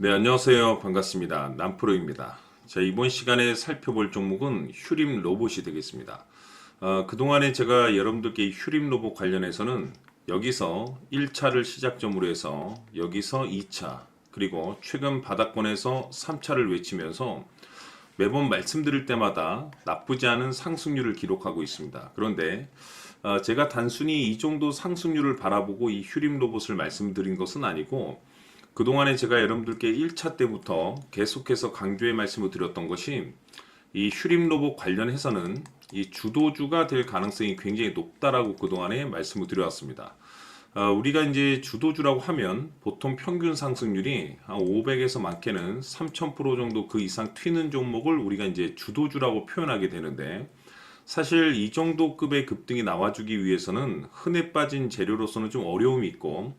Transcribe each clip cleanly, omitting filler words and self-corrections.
네, 안녕하세요. 반갑습니다. 남프로입니다. 자, 이번 시간에 살펴볼 종목은 휴림 로봇이 되겠습니다. 그동안에 제가 여러분들께 이 휴림 로봇 관련해서는 여기서 1차를 시작점으로 해서 여기서 2차, 그리고 최근 바닥권에서 3차를 외치면서 매번 말씀드릴 때마다 나쁘지 않은 상승률을 기록하고 있습니다. 그런데 제가 단순히 이 정도 상승률을 바라보고 이 휴림 로봇을 말씀드린 것은 아니고 그동안에 제가 여러분들께 1차 때부터 계속해서 강조의 말씀을 드렸던 것이 이 휴림 로봇 관련해서는 이 주도주가 될 가능성이 굉장히 높다라고 그동안에 말씀을 드려왔습니다. 우리가 이제 주도주라고 하면 보통 평균 상승률이 한 500에서 많게는 3000% 정도 그 이상 튀는 종목을 우리가 이제 주도주라고 표현하게 되는데 사실 이 정도 급의 급등이 나와주기 위해서는 흔해 빠진 재료로서는 좀 어려움이 있고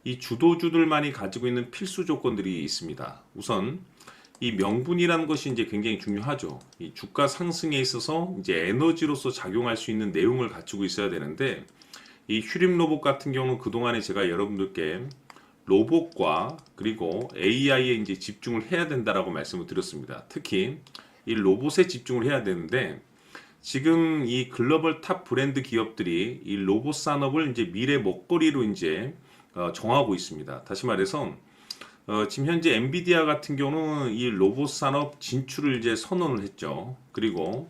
이 주도주들만이 가지고 있는 필수 조건들이 있습니다. 우선 이 명분이라는 것이 이제 굉장히 중요하죠. 이 주가 상승에 있어서 이제 에너지로서 작용할 수 있는 내용을 갖추고 있어야 되는데 이 휴림 로봇 같은 경우는 그동안에 제가 여러분들께 로봇과 그리고 AI에 이제 집중을 해야 된다라고 말씀을 드렸습니다. 특히 이 로봇에 집중을 해야 되는데 지금 이 글로벌 탑 브랜드 기업들이 이 로봇 산업을 이제 미래 먹거리로 이제 정하고 있습니다. 다시 말해서 지금 현재 엔비디아 같은 경우는 이 로봇 산업 진출을 이제 선언을 했죠. 그리고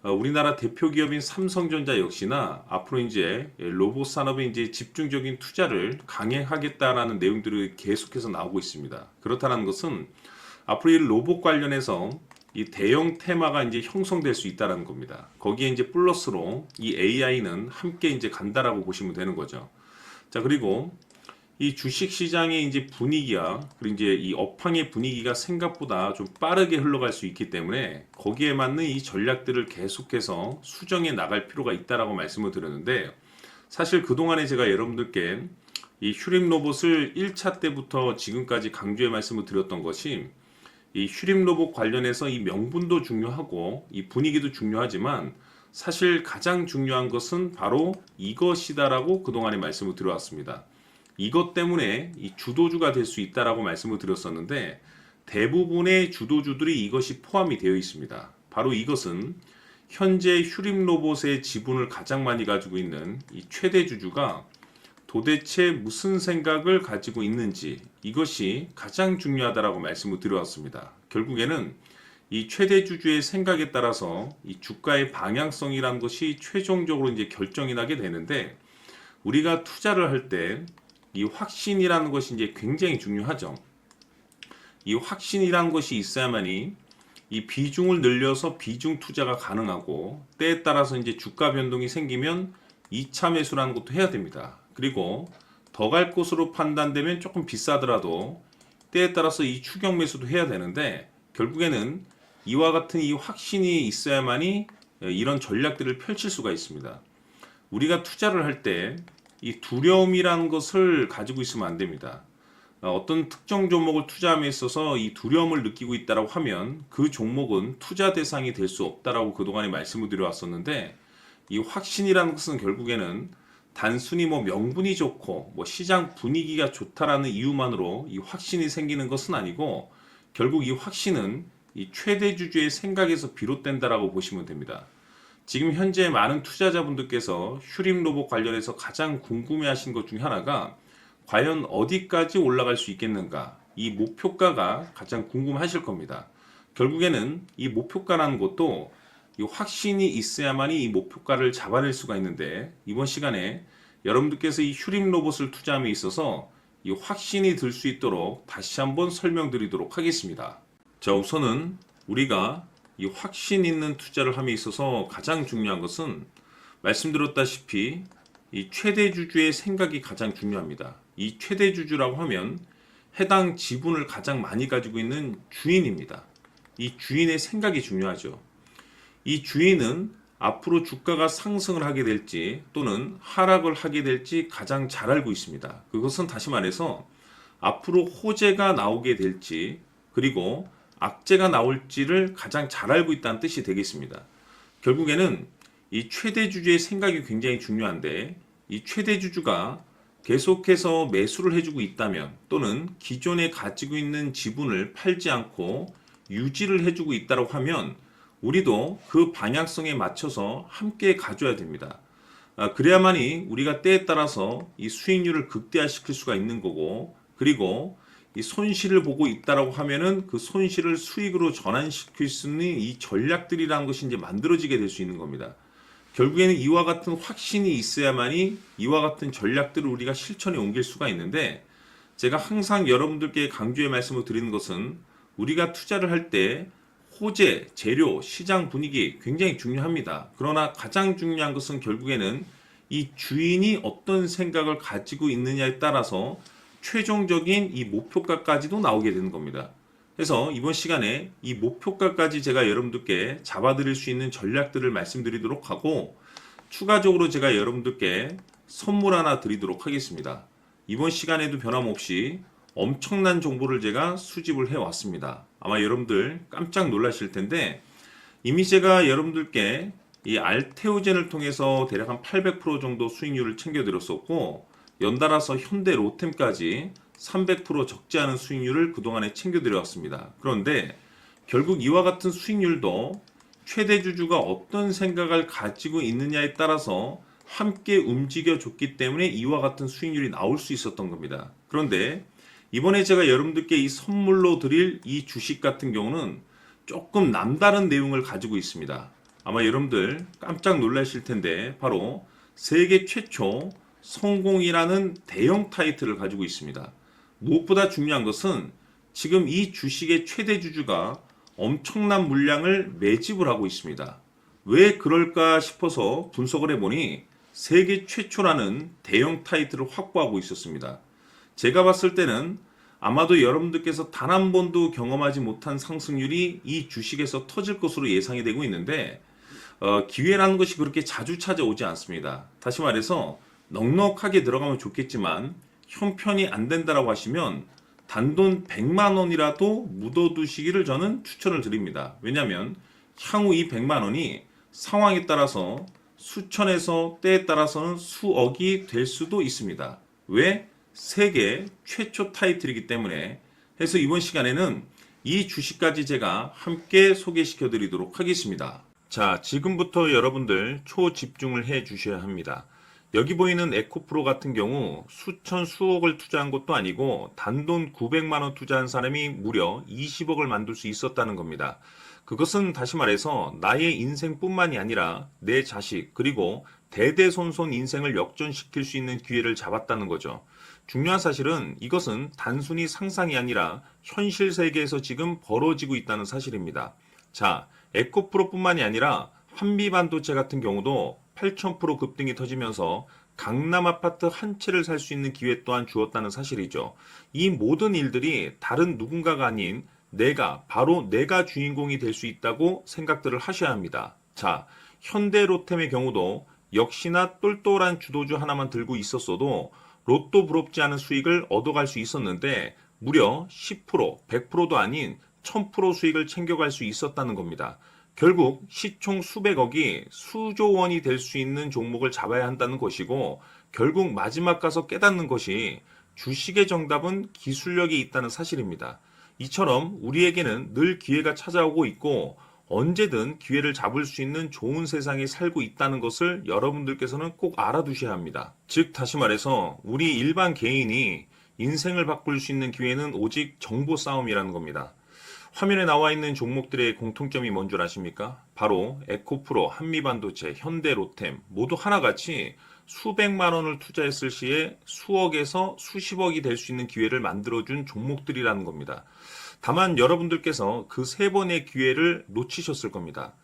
우리나라 대표 기업인 삼성전자 역시나 앞으로 이제 로봇 산업에 이제 집중적인 투자를 강행하겠다라는 내용들이 계속해서 나오고 있습니다. 그렇다는 것은 앞으로 이 로봇 관련해서 이 대형 테마가 이제 형성될 수 있다는 겁니다. 거기에 이제 플러스로 이 AI는 함께 이제 간다라고 보시면 되는 거죠. 자, 그리고 이 주식 시장의 이제 분위기야, 그리고 이제 이 업황의 분위기가 생각보다 좀 빠르게 흘러갈 수 있기 때문에 거기에 맞는 이 전략들을 계속해서 수정해 나갈 필요가 있다라고 말씀을 드렸는데 사실 그동안에 제가 여러분들께 이 휴림 로봇을 1차 때부터 지금까지 강조해 말씀을 드렸던 것이 이 휴림 로봇 관련해서 이 명분도 중요하고 이 분위기도 중요하지만 사실 가장 중요한 것은 바로 이것이다라고 그동안에 말씀을 드려왔습니다. 이것 때문에 이 주도주가 될 수 있다라고 말씀을 드렸었는데 대부분의 주도주들이 이것이 포함이 되어 있습니다. 바로 이것은 현재 휴림 로봇의 지분을 가장 많이 가지고 있는 이 최대 주주가 도대체 무슨 생각을 가지고 있는지 이것이 가장 중요하다라고 말씀을 드려왔습니다. 결국에는 이 최대 주주의 생각에 따라서 이 주가의 방향성이란 것이 최종적으로 이제 결정이 나게 되는데 우리가 투자를 할때 이 확신이라는 것이 이제 굉장히 중요하죠. 이 확신이라는 것이 있어야만이 이 비중을 늘려서 비중 투자가 가능하고 때에 따라서 이제 주가 변동이 생기면 2차 매수라는 것도 해야 됩니다. 그리고 더 갈 곳으로 판단되면 조금 비싸더라도 때에 따라서 이 추격 매수도 해야 되는데 결국에는 이와 같은 이 확신이 있어야만이 이런 전략들을 펼칠 수가 있습니다. 우리가 투자를 할때 이 두려움이라는 것을 가지고 있으면 안 됩니다. 어떤 특정 종목을 투자함에 있어서 이 두려움을 느끼고 있다고 하면 그 종목은 투자 대상이 될 수 없다라고 그동안에 말씀을 드려왔었는데 이 확신이라는 것은 결국에는 단순히 뭐 명분이 좋고 뭐 시장 분위기가 좋다라는 이유만으로 이 확신이 생기는 것은 아니고 결국 이 확신은 이 최대 주주의 생각에서 비롯된다라고 보시면 됩니다. 지금 현재 많은 투자자분들께서 휴림 로봇 관련해서 가장 궁금해하신 것 중에 하나가 과연 어디까지 올라갈 수 있겠는가, 이 목표가가 가장 궁금하실 겁니다. 결국에는 이 목표가라는 것도 이 확신이 있어야만이 이 목표가를 잡아낼 수가 있는데 이번 시간에 여러분들께서 이 휴림 로봇을 투자함에 있어서 이 확신이 들 수 있도록 다시 한번 설명드리도록 하겠습니다. 자, 우선은 우리가 이 확신 있는 투자를 함에 있어서 가장 중요한 것은 말씀드렸다시피 이 최대 주주의 생각이 가장 중요합니다. 이 최대 주주라고 하면 해당 지분을 가장 많이 가지고 있는 주인입니다. 이 주인의 생각이 중요하죠. 이 주인은 앞으로 주가가 상승을 하게 될지 또는 하락을 하게 될지 가장 잘 알고 있습니다. 그것은 다시 말해서 앞으로 호재가 나오게 될지 그리고 악재가 나올지를 가장 잘 알고 있다는 뜻이 되겠습니다. 결국에는 이 최대 주주의 생각이 굉장히 중요한데 이 최대 주주가 계속해서 매수를 해주고 있다면 또는 기존에 가지고 있는 지분을 팔지 않고 유지를 해주고 있다고 하면 우리도 그 방향성에 맞춰서 함께 가져야 됩니다. 그래야만이 우리가 때에 따라서 이 수익률을 극대화시킬 수가 있는 거고, 그리고 이 손실을 보고 있다라고 하면은 그 손실을 수익으로 전환시킬 수 있는 이 전략들이라는 것이 이제 만들어지게 될 수 있는 겁니다. 결국에는 이와 같은 확신이 있어야만이 이와 같은 전략들을 우리가 실천에 옮길 수가 있는데, 제가 항상 여러분들께 강조의 말씀을 드리는 것은 우리가 투자를 할 때 호재, 재료, 시장 분위기 굉장히 중요합니다. 그러나 가장 중요한 것은 결국에는 이 주인이 어떤 생각을 가지고 있느냐에 따라서 최종적인 이 목표가까지도 나오게 되는 겁니다. 그래서 이번 시간에 이 목표가까지 제가 여러분들께 잡아드릴 수 있는 전략들을 말씀드리도록 하고, 추가적으로 제가 여러분들께 선물 하나 드리도록 하겠습니다. 이번 시간에도 변함없이 엄청난 정보를 제가 수집을 해왔습니다. 아마 여러분들 깜짝 놀라실 텐데, 이미 제가 여러분들께 이 알테오젠을 통해서 대략 한 800% 정도 수익률을 챙겨드렸었고, 연달아서 현대 로템까지 300% 적지 않은 수익률을 그동안에 챙겨드려왔습니다. 그런데 결국 이와 같은 수익률도 최대 주주가 어떤 생각을 가지고 있느냐에 따라서 함께 움직여줬기 때문에 이와 같은 수익률이 나올 수 있었던 겁니다. 그런데 이번에 제가 여러분들께 이 선물로 드릴 이 주식 같은 경우는 조금 남다른 내용을 가지고 있습니다. 아마 여러분들 깜짝 놀라실 텐데, 바로 세계 최초 성공이라는 대형 타이틀을 가지고 있습니다. 무엇보다 중요한 것은 지금 이 주식의 최대 주주가 엄청난 물량을 매집을 하고 있습니다. 왜 그럴까 싶어서 분석을 해보니 세계 최초라는 대형 타이틀을 확보하고 있었습니다. 제가 봤을 때는 아마도 여러분들께서 단 한 번도 경험하지 못한 상승률이 이 주식에서 터질 것으로 예상이 되고 있는데, 기회라는 것이 그렇게 자주 찾아오지 않습니다. 다시 말해서 넉넉하게 들어가면 좋겠지만 형편이 안 된다라고 하시면 단돈 100만 원이라도 묻어두시기를 저는 추천을 드립니다. 왜냐하면 향후 이 100만 원이 상황에 따라서 수천에서 때에 따라서는 수억이 될 수도 있습니다. 왜? 세계 최초 타이틀이기 때문에. 해서 이번 시간에는 이 주식까지 제가 함께 소개시켜 드리도록 하겠습니다. 자, 지금부터 여러분들 초집중을 해 주셔야 합니다. 여기 보이는 에코프로 같은 경우 수천 수억을 투자한 것도 아니고 단돈 900만 원 투자한 사람이 무려 20억을 만들 수 있었다는 겁니다. 그것은 다시 말해서 나의 인생뿐만이 아니라 내 자식 그리고 대대손손 인생을 역전시킬 수 있는 기회를 잡았다는 거죠. 중요한 사실은 이것은 단순히 상상이 아니라 현실 세계에서 지금 벌어지고 있다는 사실입니다. 자, 에코프로뿐만이 아니라 한미반도체 같은 경우도 8,000% 급등이 터지면서 강남 아파트 한 채를 살 수 있는 기회 또한 주었다는 사실이죠. 이 모든 일들이 다른 누군가가 아닌 바로 내가 주인공이 될 수 있다고 생각들을 하셔야 합니다. 자, 현대로템의 경우도 역시나 똘똘한 주도주 하나만 들고 있었어도 로또 부럽지 않은 수익을 얻어갈 수 있었는데 무려 10%, 100%도 아닌 1000% 수익을 챙겨갈 수 있었다는 겁니다. 결국 시총 수백억이 수조 원이 될 수 있는 종목을 잡아야 한다는 것이고, 결국 마지막 가서 깨닫는 것이 주식의 정답은 기술력이 있다는 사실입니다. 이처럼 우리에게는 늘 기회가 찾아오고 있고 언제든 기회를 잡을 수 있는 좋은 세상에 살고 있다는 것을 여러분들께서는 꼭 알아두셔야 합니다. 즉 다시 말해서 우리 일반 개인이 인생을 바꿀 수 있는 기회는 오직 정보 싸움이라는 겁니다. 화면에 나와 있는 종목들의 공통점이 뭔 줄 아십니까? 바로 에코프로, 한미반도체, 현대로템 모두 하나같이 수백만 원을 투자했을 시에 수억에서 수십억이 될 수 있는 기회를 만들어준 종목들이라는 겁니다. 다만 여러분들께서 그 세 번의 기회를 놓치셨을 겁니다.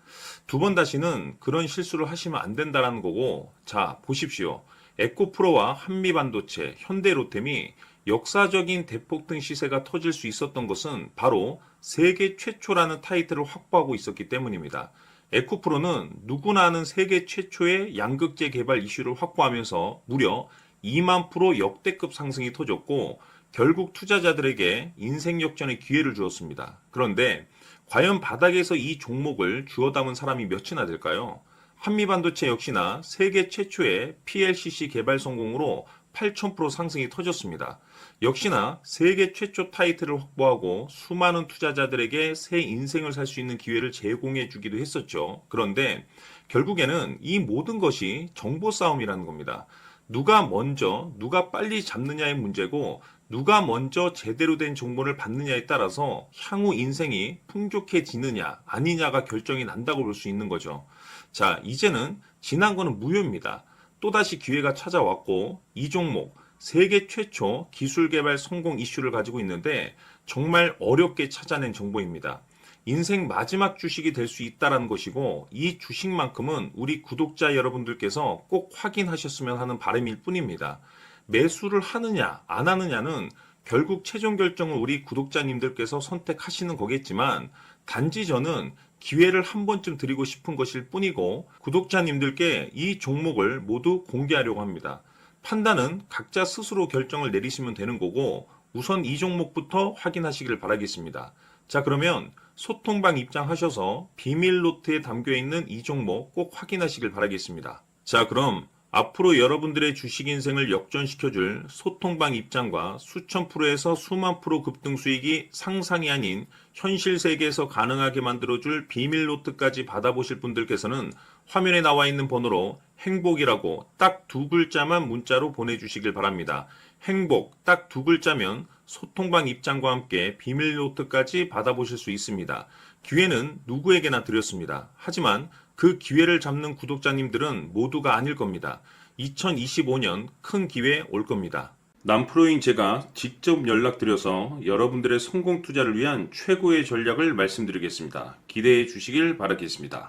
두 번 다시는 그런 실수를 하시면 안 된다는 거고, 자 보십시오. 에코프로와 한미반도체, 현대로템이 역사적인 대폭등 시세가 터질 수 있었던 것은 바로 세계 최초라는 타이틀을 확보하고 있었기 때문입니다. 에코프로는 누구나 아는 세계 최초의 양극재 개발 이슈를 확보하면서 무려 2만 프로 역대급 상승이 터졌고 결국 투자자들에게 인생 역전의 기회를 주었습니다. 그런데 과연 바닥에서 이 종목을 주워 담은 사람이 몇이나 될까요? 한미반도체 역시나 세계 최초의 PLCC 개발 성공으로 8,000% 상승이 터졌습니다. 역시나 세계 최초 타이틀을 확보하고 수많은 투자자들에게 새 인생을 살 수 있는 기회를 제공해 주기도 했었죠. 그런데 결국에는 이 모든 것이 정보 싸움이라는 겁니다. 누가 먼저, 누가 빨리 잡느냐의 문제고, 누가 먼저 제대로 된 정보를 받느냐에 따라서 향후 인생이 풍족해지느냐, 아니냐가 결정이 난다고 볼 수 있는 거죠. 자, 이제는 지난 거는 무효입니다. 또다시 기회가 찾아왔고, 이 종목, 세계 최초 기술 개발 성공 이슈를 가지고 있는데, 정말 어렵게 찾아낸 정보입니다. 인생 마지막 주식이 될 수 있다는 것이고, 이 주식만큼은 우리 구독자 여러분들께서 꼭 확인하셨으면 하는 바람일 뿐입니다. 매수를 하느냐 안 하느냐는 결국 최종 결정을 우리 구독자님들께서 선택하시는 거겠지만, 단지 저는 기회를 한 번쯤 드리고 싶은 것일 뿐이고, 구독자님들께 이 종목을 모두 공개하려고 합니다. 판단은 각자 스스로 결정을 내리시면 되는 거고, 우선 이 종목부터 확인하시길 바라겠습니다. 자, 그러면 소통방 입장하셔서 비밀 노트에 담겨 있는 이 종목 꼭 확인하시길 바라겠습니다. 자, 그럼 앞으로 여러분들의 주식 인생을 역전시켜줄 소통방 입장과 수천 프로에서 수만 프로 급등 수익이 상상이 아닌 현실 세계에서 가능하게 만들어줄 비밀 노트까지 받아보실 분들께서는 화면에 나와 있는 번호로 행복이라고 딱 두 글자만 문자로 보내주시길 바랍니다. 행복 딱 두 글자면 소통방 입장과 함께 비밀 노트까지 받아보실 수 있습니다. 기회는 누구에게나 드렸습니다. 하지만 그 기회를 잡는 구독자님들은 모두가 아닐 겁니다. 2025년 큰 기회 올 겁니다. 남프로인 제가 직접 연락드려서 여러분들의 성공 투자를 위한 최고의 전략을 말씀드리겠습니다. 기대해 주시길 바라겠습니다.